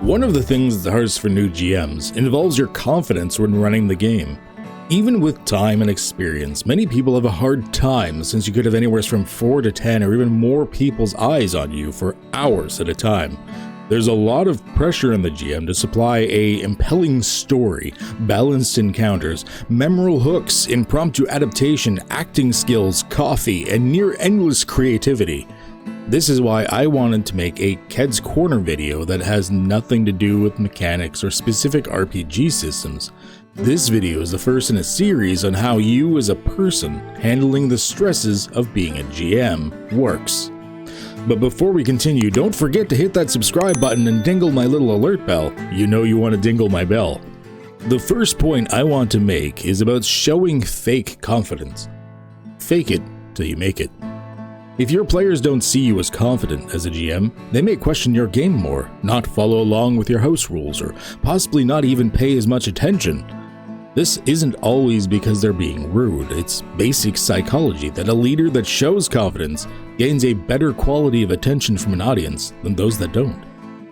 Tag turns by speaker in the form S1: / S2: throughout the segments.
S1: One of the things that's hardest for new GMs involves your confidence when running the game. Even with time and experience, many people have a hard time since you could have anywhere from 4 to 10 or even more people's eyes on you for hours at a time. There's a lot of pressure on the GM to supply a impelling story, balanced encounters, memorable hooks, impromptu adaptation, acting skills, coffee, and near-endless creativity. This is why I wanted to make a QED's Corner video that has nothing to do with mechanics or specific RPG systems. This video is the first in a series on how you as a person handling the stresses of being a GM works. But before we continue, don't forget to hit that subscribe button and dingle my little alert bell. You know you want to dingle my bell. The first point I want to make is about showing fake confidence. Fake it till you make it. If your players don't see you as confident as a GM, they may question your game more, not follow along with your house rules, or possibly not even pay as much attention. This isn't always because they're being rude. It's basic psychology that a leader that shows confidence gains a better quality of attention from an audience than those that don't.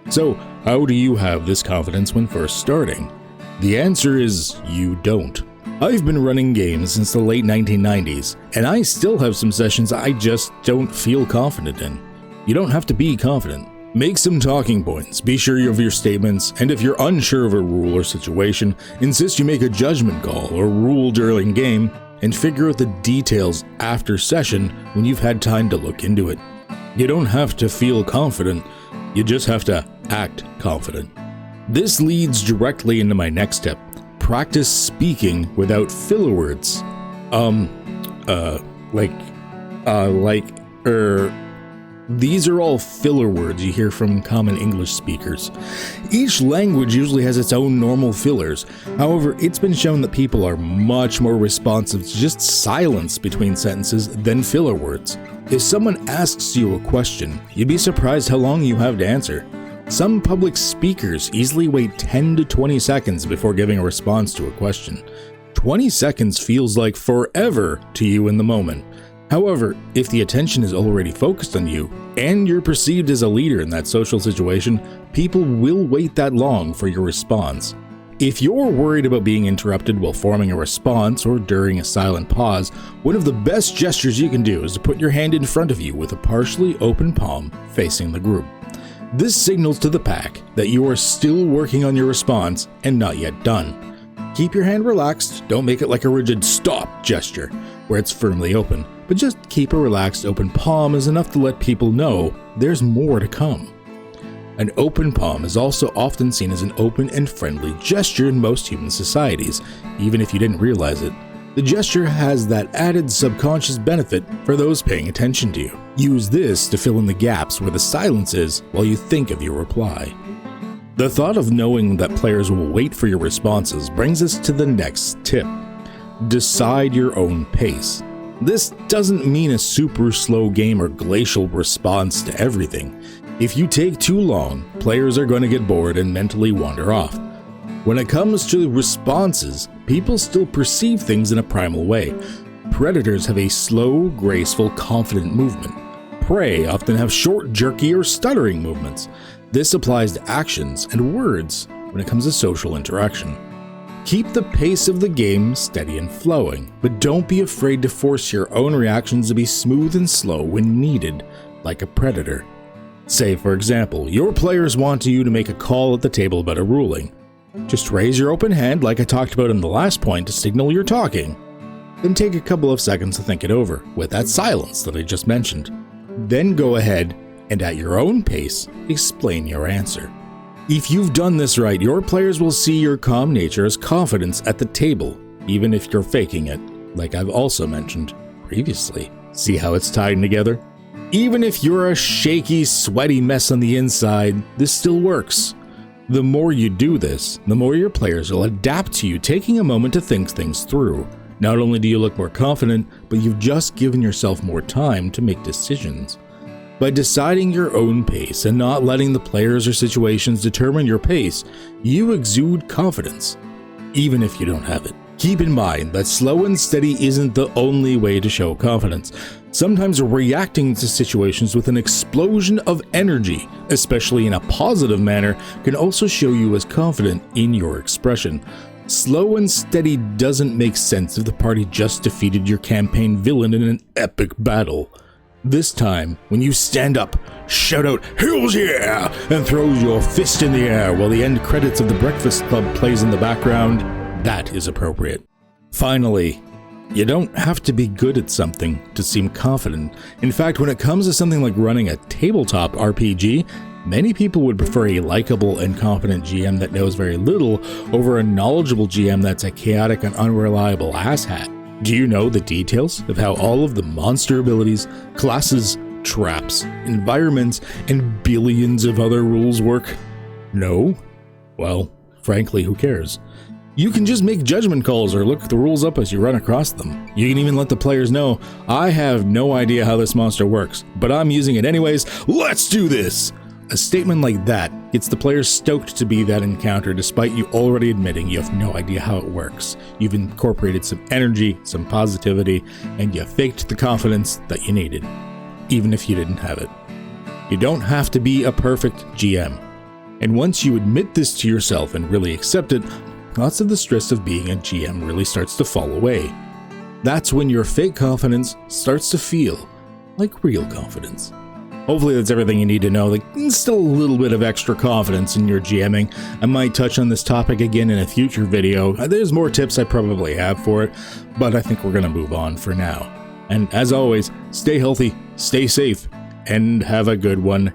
S1: So, how do you have this confidence when first starting? The answer is you don't. I've been running games since the late 1990s, and I still have some sessions I just don't feel confident in. You don't have to be confident. Make some talking points, be sure of your statements, and if you're unsure of a rule or situation, insist you make a judgment call or rule during game, and figure out the details after session when you've had time to look into it. You don't have to feel confident, you just have to act confident. This leads directly into my next tip. Practice speaking without filler words. These are all filler words you hear from common English speakers. Each language usually has its own normal fillers. However, it's been shown that people are much more responsive to just silence between sentences than filler words. If someone asks you a question, you'd be surprised how long you have to answer. Some public speakers easily wait 10 to 20 seconds before giving a response to a question. 20 seconds feels like forever to you in the moment. However, if the attention is already focused on you, and you're perceived as a leader in that social situation, people will wait that long for your response. If you're worried about being interrupted while forming a response or during a silent pause, one of the best gestures you can do is to put your hand in front of you with a partially open palm facing the group. This signals to the pack that you are still working on your response and not yet done. Keep your hand relaxed, don't make it like a rigid stop gesture where it's firmly open, but just keep a relaxed open palm is enough to let people know there's more to come. An open palm is also often seen as an open and friendly gesture in most human societies, even if you didn't realize it. The gesture has that added subconscious benefit for those paying attention to you. Use this to fill in the gaps where the silence is while you think of your reply. The thought of knowing that players will wait for your responses brings us to the next tip. Decide your own pace. This doesn't mean a super slow game or glacial response to everything. If you take too long, players are going to get bored and mentally wander off. When it comes to responses, people still perceive things in a primal way. Predators have a slow, graceful, confident movement. Prey often have short, jerky, or stuttering movements. This applies to actions and words when it comes to social interaction. Keep the pace of the game steady and flowing, but don't be afraid to force your own reactions to be smooth and slow when needed, like a predator. Say, for example, your players want you to make a call at the table about a ruling. Just raise your open hand like I talked about in the last point to signal you're talking. Then take a couple of seconds to think it over, with that silence that I just mentioned. Then go ahead and at your own pace, explain your answer. If you've done this right, your players will see your calm nature as confidence at the table, even if you're faking it, like I've also mentioned previously. See how it's tied together? Even if you're a shaky, sweaty mess on the inside, this still works. The more you do this, the more your players will adapt to you taking a moment to think things through. Not only do you look more confident, but you've just given yourself more time to make decisions. By deciding your own pace and not letting the players or situations determine your pace, you exude confidence, even if you don't have it. Keep in mind that slow and steady isn't the only way to show confidence. Sometimes reacting to situations with an explosion of energy, especially in a positive manner, can also show you as confident in your expression. Slow and steady doesn't make sense if the party just defeated your campaign villain in an epic battle. This time, when you stand up, shout out, "Hells yeah!" and throw your fist in the air while the end credits of The Breakfast Club plays in the background, that is appropriate. Finally, you don't have to be good at something to seem confident. In fact, when it comes to something like running a tabletop RPG, many people would prefer a likable and confident GM that knows very little over a knowledgeable GM that's a chaotic and unreliable asshat. Do you know the details of how all of the monster abilities, classes, traps, environments, and billions of other rules work? No? Well, frankly, who cares? You can just make judgment calls or look the rules up as you run across them. You can even let the players know, I have no idea how this monster works, but I'm using it anyways, let's do this! A statement like that gets the players stoked to be that encounter despite you already admitting you have no idea how it works. You've incorporated some energy, some positivity, and you faked the confidence that you needed, even if you didn't have it. You don't have to be a perfect GM. And once you admit this to yourself and really accept it, lots of the stress of being a GM really starts to fall away. That's when your fake confidence starts to feel like real confidence. Hopefully that's everything you need to know. Like, still a little bit of extra confidence in your GMing. I might touch on this topic again in a future video. There's more tips I probably have for it, but I think we're going to move on for now. And as always, stay healthy, stay safe, and have a good one,